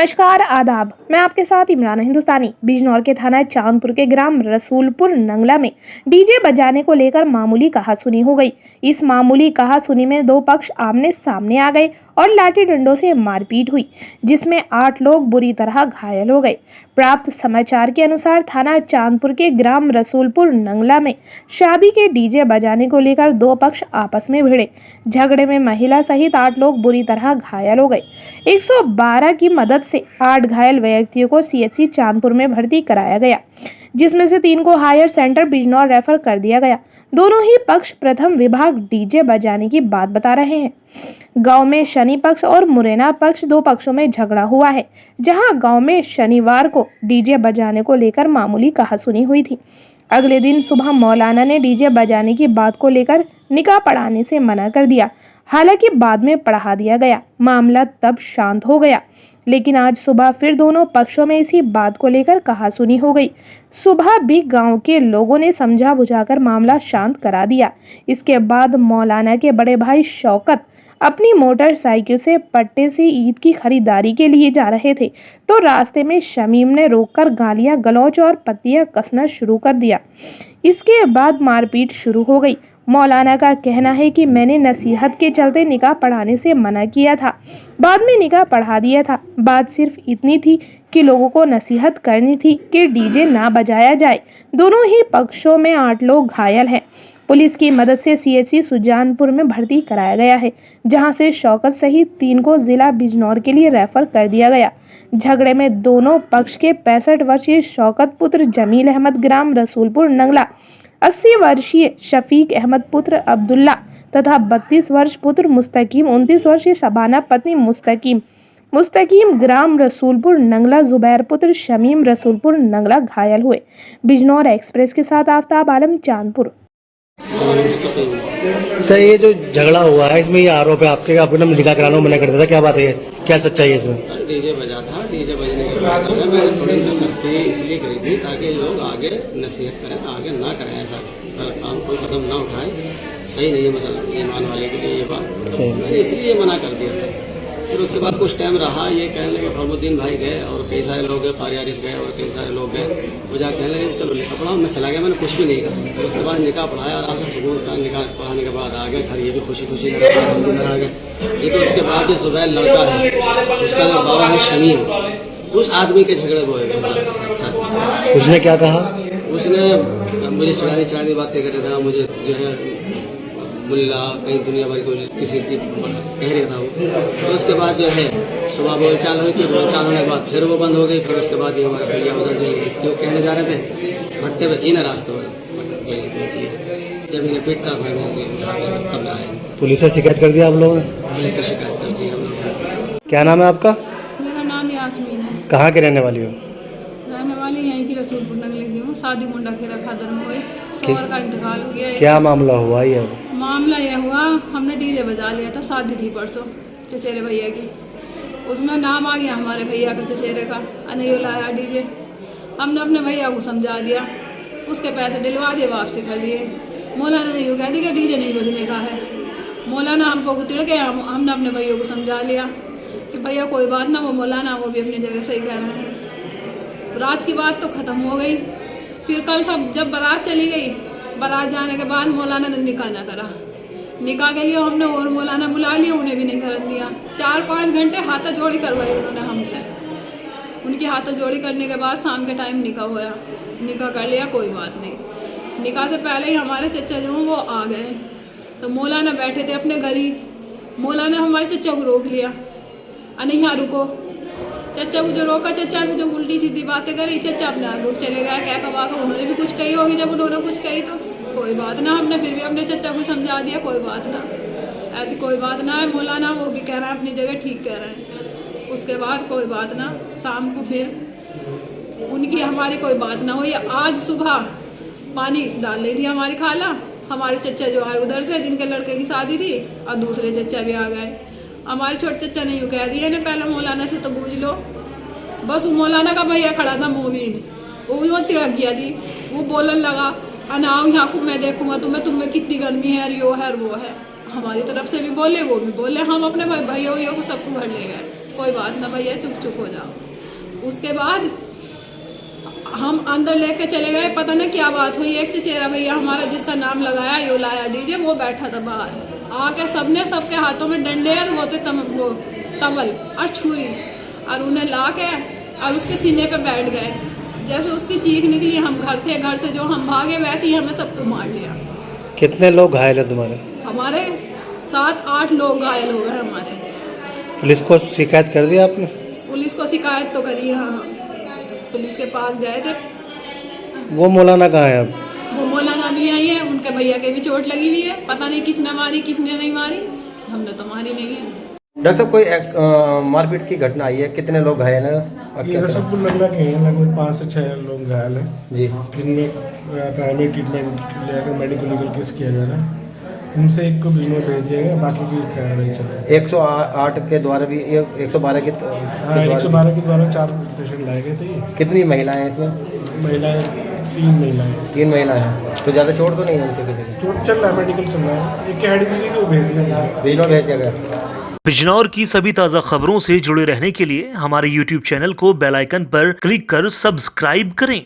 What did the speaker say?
नमस्कार आदाब, मैं आपके साथ इमरान हिंदुस्तानी। बिजनौर के थाना चांदपुर के ग्राम रसूलपुर नंगला में डीजे बजाने को लेकर मामूली कहासुनी हो गई। इस मामूली कहासुनी में दो पक्ष आमने सामने आ गए और लाठी डंडों से मारपीट हुई, जिसमें 8 लोग बुरी तरह घायल हो गए। प्राप्त समाचार के अनुसार थाना चांदपुर के ग्राम रसूलपुर नंगला में शादी के डीजे बजाने को लेकर दो पक्ष आपस में भिड़े। झगड़े में महिला सहित 8 लोग बुरी तरह घायल हो गए। 112 की मदद से 8 घायल व्यक्तियों को सीएचसी चांदपुर में भर्ती कराया गया, जिसमें से 3 को हायर सेंटर बिजनौर रेफर कर दिया गया। दोनों ही पक्ष प्रथम विभाग डीजे बजाने की बात बता रहे हैं। गांव में शनि पक्ष और मुरैना पक्ष दो पक्षों में झगड़ा हुआ है, जहां गांव में शनिवार को डीजे बजाने को लेकर मामूली कहासुनी हुई थी। अगले दिन सुबह मौलाना ने डीजे बजाने की बात को लेकर निकाह पढ़ाने से मना कर दिया। हालांकि बाद में पढ़ा दिया गया, मामला तब शांत हो गया। लेकिन आज सुबह फिर दोनों पक्षों में इसी बात को लेकर कहासुनी हो गई। सुबह भी गांव के लोगों ने समझा बुझाकर मामला शांत करा दिया। इसके बाद मौलाना के बड़े भाई शौकत अपनी मोटरसाइकिल से पट्टे से ईद की खरीदारी के लिए जा रहे थे, तो रास्ते में शमीम ने रोककर गालियां गलौच और पत्तियां कसना शुरू कर दिया। इसके बाद मारपीट शुरू हो गई। मौलाना का कहना है कि मैंने नसीहत के चलते निकाह पढ़ाने से मना किया था, बाद में निकाह पढ़ा दिया था। बात सिर्फ इतनी थी कि लोगों को नसीहत करनी थी कि डीजे ना बजाया जाए। दोनों ही पक्षों में 8 लोग घायल हैं। पुलिस की मदद से सीएचसी सुजानपुर में भर्ती कराया गया है, जहां से शौकत सहित 3 को जिला बिजनौर के लिए रेफर कर दिया गया। झगड़े में दोनों पक्ष के 65 वर्षीय शौकत पुत्र जमील अहमद ग्राम रसूलपुर नंगला, 80 वर्षीय शफीक अहमद पुत्र अब्दुल्ला तथा 32 वर्ष पुत्र मुस्तकीम, 29 वर्षीय शबाना पत्नी मुस्तकीम ग्राम रसूलपुर नंगला, जुबैर पुत्र शमीम रसूलपुर नंगला घायल हुए। बिजनौर एक्सप्रेस के साथ आफ्ताब आलम चांदपुर। सर, ये जो झगड़ा हुआ है इसमें ये आरोप है आपके अपना निकाह कराना मना करता था, क्या बात है, क्या सच्चाई है इसमें? डीजे बजा था, डीजे बजने के बाद मैंने थोड़ी सख्ती इसलिए करी थी ताकि लोग आगे नसीहत करें, आगे ना करें ऐसा काम, कोई कदम ना उठाए। सही नहीं है मसला, ईमान वाले के लिए ये बात मैंने इसलिए मना कर दिया था। फिर उसके बाद कुछ टाइम रहा, ये कहने लगे फरमुद्दीन भाई गए और कई सारे लोग गए, फारियारिफ गए और कई सारे लोग गए। वो जा कहने लगे चलो निकाह पढ़ाओ, मैं चला गया, मैंने कुछ भी नहीं कहा। फिर उसके बाद निकाह पढ़ाया और आपसे सुकून का निकाह पढ़ाने के बाद आ गए घर, ये भी खुशी खुशी आ गए। ये तो उसके बाद जो जुबैर लड़का है, उसका जो बाबा है शमीम, उस आदमी के झगड़े हुए गए। उसने क्या कहा? उसने मुझे चिड़ानी बातें कर रहा था, मुझे जो है मुल्ला कहीं दुनिया भर को किसी की कह रहा था वो। तो उसके बाद जो है सुबह बोलचाल हुई थी, बोलचाल होने के बाद फिर वो बंद हो गई। फिर उसके बाद ये हमारे भैया उधर जो कहने जा रहे थे भट्टे पे इन रास्ते में जब इन्हें पीटता तब आए। पुलिस से शिकायत कर दिया आप लोगों ने? पुलिस से शिकायत कर दी हम लोग। क्या नाम है आपका? मेरा नाम यास्मीन है। कहाँ के रहने वाली हो? रहने वाली यहीं की रसूलपुर नंगले की हूँ। शादी मुंडा खेड़ा फादर में हुई, शोहर का इंतकाल हो गया। क्या मामला हुआ ये? मामला यह हुआ, हमने डीजे बजा लिया था, शादी थी परसों चचेरे भैया की। उसमें नाम आ गया हमारे भैया का, चचेरे का, अनियो लाया डीजे। हमने अपने भैया को समझा दिया, उसके पैसे दिलवा दिए, वापसी कर लिए। मौलाना ने यूँ कह दिया कि डीजे नहीं बजने का है। मौलाना हमको तिड़ गया। हमने अपने भैया को समझा लिया कि भैया कोई बात ना, वो मौलाना वो भी अपनी जगह सही कह रहे हैं। रात की बात तो ख़त्म हो गई। फिर कल सब जब बारात चली गई, बारात जाने के बाद मौलाना ने निकाह ना करा। निकाह के लिए हमने और मौलाना बुला लिया, उन्हें भी नहीं कर दिया। 4-5 घंटे हाथा जोड़ी करवाई उन्होंने हमसे। उनकी हाथा जोड़ी करने के बाद शाम के टाइम निकाह हुआ, निकाह कर लिया, कोई बात नहीं। निकाह से पहले ही हमारे चचा जो वो आ गए, तो मौलाना बैठे थे अपने घर ही। मौलाना हमारे चचा को रोक लिया, अरे यहाँ रुको। चचा को जो रोका, चचा से जो उल्टी सीधी बातें करी, चचा अपने आगे चले गए। क्या कहा, उन्होंने भी कुछ कही होगी। जब उन्होंने कुछ कही तो कोई बात ना, हमने फिर भी अपने चचा को समझा दिया, कोई बात ना, ऐसी कोई बात ना है। मौलाना वो भी कह रहे हैं अपनी जगह ठीक कह रहे हैं। उसके बाद कोई बात ना, शाम को फिर उनकी हमारी कोई बात ना हुई। आज सुबह पानी डाल रही थी हमारी खाला, हमारे चचा जो आए उधर से, जिनके लड़के की शादी थी, और दूसरे चचा भी आ गए। हमारे छोटे चचा ने यूँ कह दिया ने पहले मौलाना से तो बूझ लो। बस वो मौलाना का भैया खड़ा था मोमिन, वो तिड़क गया जी। वो बोलने लगा, अनाओ यहाँ को मैं देखूंगा तुम्हें कितनी गर्मी है, और यो है और वो है। हमारी तरफ से भी बोले, वो भी बोले। हम अपने भैया को सबको घर ले गए। कोई बात ना भैया, चुप चुप हो जाओ। उसके बाद हम अंदर लेके चले गए, पता नहीं क्या बात हुई। एक चचेरा भैया हमारा जिसका नाम लगाया यो लाया डीजे, वो बैठा था बाहर। आके सबने सबके हाथों में डंडे और वो थे वो तवल और छुरी, और उन्हें ला के और उसके सीने पे बैठ गए। जैसे उसकी चीख निकली, हम घर थे, घर से जो हम भागे वैसे ही हमें सबको मार लिया। कितने लोग घायल है तुम्हारे? हमारे 7-8 लोग घायल हो गए हमारे। पुलिस को शिकायत कर दिया आपने? पुलिस को शिकायत तो करी, हाँ, पुलिस के पास गए थे। वो मौलाना कहाँ है अब? वो मौलाना भी आई है, उनके भैया के भी चोट लगी हुई है। पता नहीं किसने मारी किसने नहीं मारी, हमने तो मारी नहीं है। डॉक्टर साहब, कोई मारपीट की घटना आई है, कितने लोग घायल हैं? ये रसूलपुर नगला के हैं, लगभग 5 से 6 लोग घायल हैं, जी, जिनमें प्राइमरी ट्रीटमेंट लेकर मेडिकल लीगल केस किया जा रहा है। उनसे एक को बिजनौर भेज दिया गया, बाकी की कार्रवाई चल रही है। 108 के द्वारा भी 112 के हाँ, 112 के द्वारा 4 पेशेंट लाए गए थे। कितनी महिलाएं हैं इसमें? महिलाएं 3 महिलाएं। 3 महिलाएं हैं। तो ज़्यादा चोट तो नहीं है उनके किसी की? चोट चल रहा है, मेडिकल चल रहा है। एक हेड इंजरी को भेज दिया गया, बिजनौर भेज दिया गया। बिजनौर की सभी ताज़ा खबरों से जुड़े रहने के लिए हमारे YouTube चैनल को बेल आइकन पर क्लिक कर सब्सक्राइब करें।